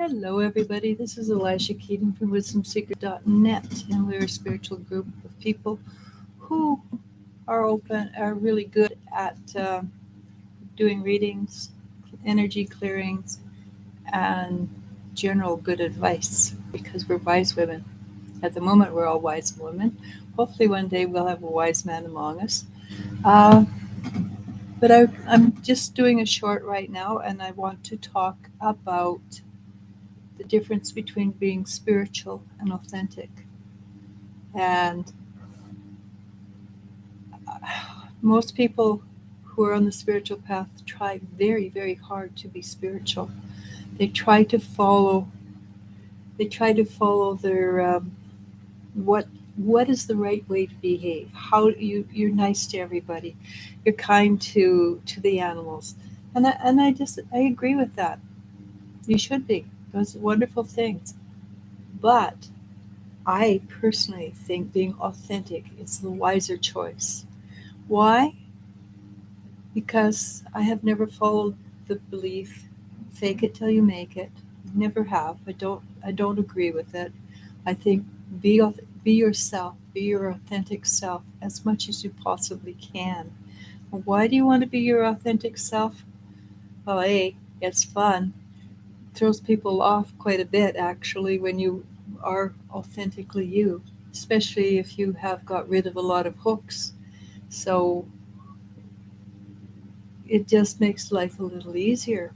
Hello, everybody. This is Eliz-sha from wisdomseeker.net, and we're a spiritual group of people who are really good at doing readings, energy clearings, and general good advice because we're wise women. At the moment, we're all wise women. Hopefully, one day we'll have a wise man among us. Uh, I'm just doing a short right now, and I want to talk about the difference between being spiritual and authentic. And most people who are on the spiritual path try very, very hard to be spiritual. They try to follow. They try to follow their what is the right way to behave. How you're nice to everybody. You're kind to the animals, and I agree with that. You should be. Those are wonderful things, but I personally think being authentic is the wiser choice. Why? Because I have never followed the belief, fake it till you make it. Never have. I don't agree with it. I think be yourself, be your authentic self as much as you possibly can. Why do you want to be your authentic self? Well, A, it's fun. Throws people off quite a bit actually when you are authentically you, especially if you have got rid of a lot of hooks. So it just makes life a little easier,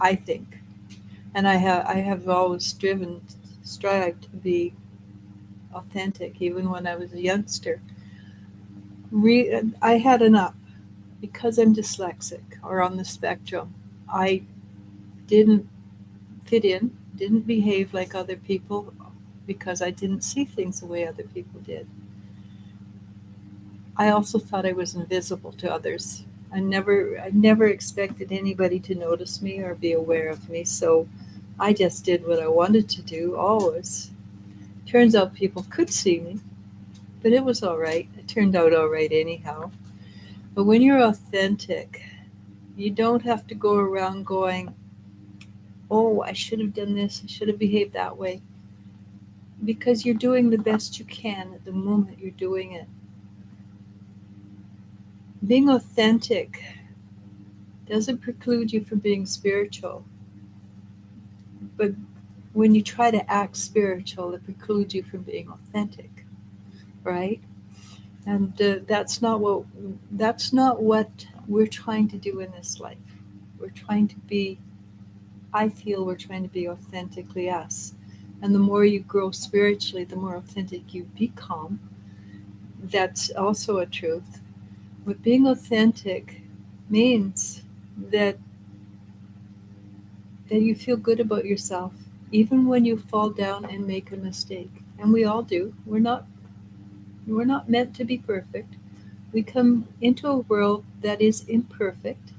I think. And I have always strived to be authentic, even when I was a youngster. I had an up because I'm dyslexic or on the spectrum. I didn't fit in, didn't behave like other people because I didn't see things the way other people did. I also thought I was invisible to others. I never expected anybody to notice me or be aware of me, so I just did what I wanted to do always. Turns out people could see me, but it was all right. It turned out all right anyhow. But when you're authentic, you don't have to go around going, "Oh, I should have done this, I should have behaved that way," because you're doing the best you can at the moment you're doing it. Being authentic doesn't preclude you from being spiritual, but when you try to act spiritual, it precludes you from being authentic, right? And that's not what we're trying to do in this life. We're trying to be. I feel we're trying to be authentically us, and the more you grow spiritually, the more authentic you become. That's also a truth. But being authentic means that that you feel good about yourself, even when you fall down and make a mistake. And we all do. We're not meant to be perfect. We come into a world that is imperfect,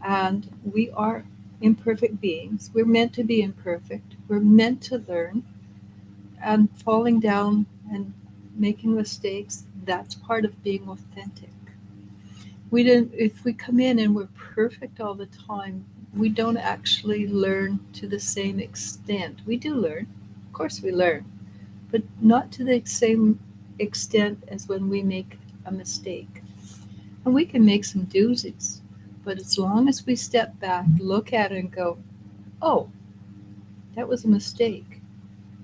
and we are imperfect beings. We're meant to be imperfect. We're meant to learn, and falling down and making mistakes, that's part of being authentic. We don't If we come in and we're perfect all the time, we don't actually learn to the same extent. We do learn, of course we learn, but not to the same extent as when we make a mistake. And we can make some doozies, but as long as we step back, look at it and go, "Oh, that was a mistake.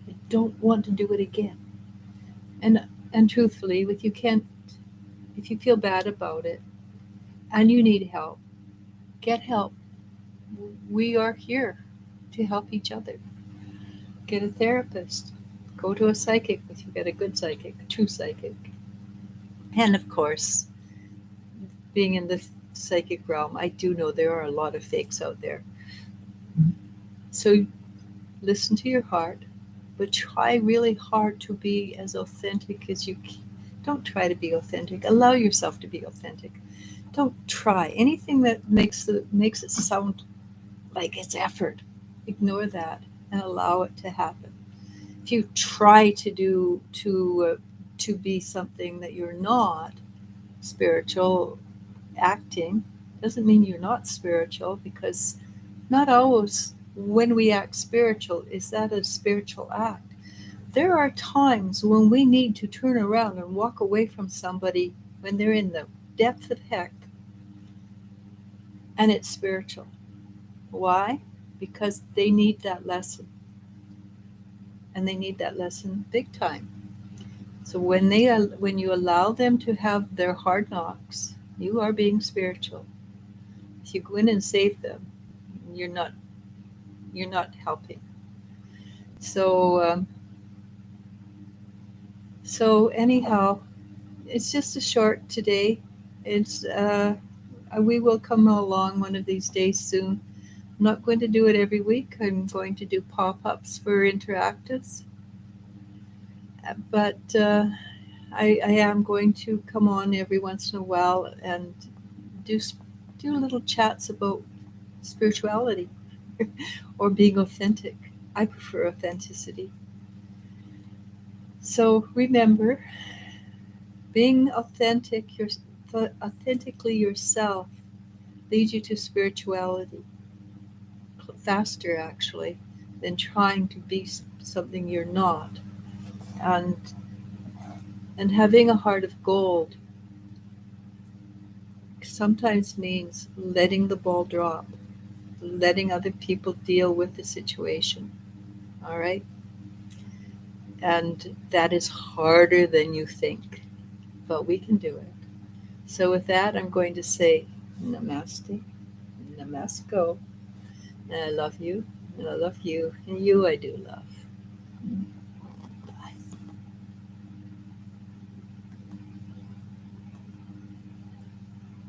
I don't want to do it again." And truthfully, if you feel bad about it and you need help, get help. We are here to help each other. Get a therapist. Go to a psychic if you get a good psychic, a true psychic. And of course, being in the psychic realm, I do know there are a lot of fakes out there. So listen to your heart, but try really hard to be as authentic as you can. Don't try to be authentic. Allow yourself to be authentic. Don't try anything that makes it sound like it's effort. Ignore that and allow it to happen. If you try to be something that you're not, spiritual acting doesn't mean you're not spiritual, because not always when we act spiritual, is that a spiritual act? There are times when we need to turn around and walk away from somebody when they're in the depth of heck, and it's spiritual. Why? Because they need that lesson, and they need that lesson big time. So when you allow them to have their hard knocks, you are being spiritual. If you go in and save them, you're not you're not helping. So so anyhow, it's just a short today. It's we will come along one of these days soon. I'm not going to do it every week. I'm going to do pop-ups for interactives, but I am going to come on every once in a while and do do little chats about spirituality or being authentic. I prefer authenticity. So remember, being authentically yourself leads you to spirituality faster, actually, than trying to be something you're not. And and having a heart of gold sometimes means letting the ball drop, letting other people deal with the situation. All right? And that is harder than you think, but we can do it. So, with that, I'm going to say namaste, namasko, and I love you, and I love you, and you I do love.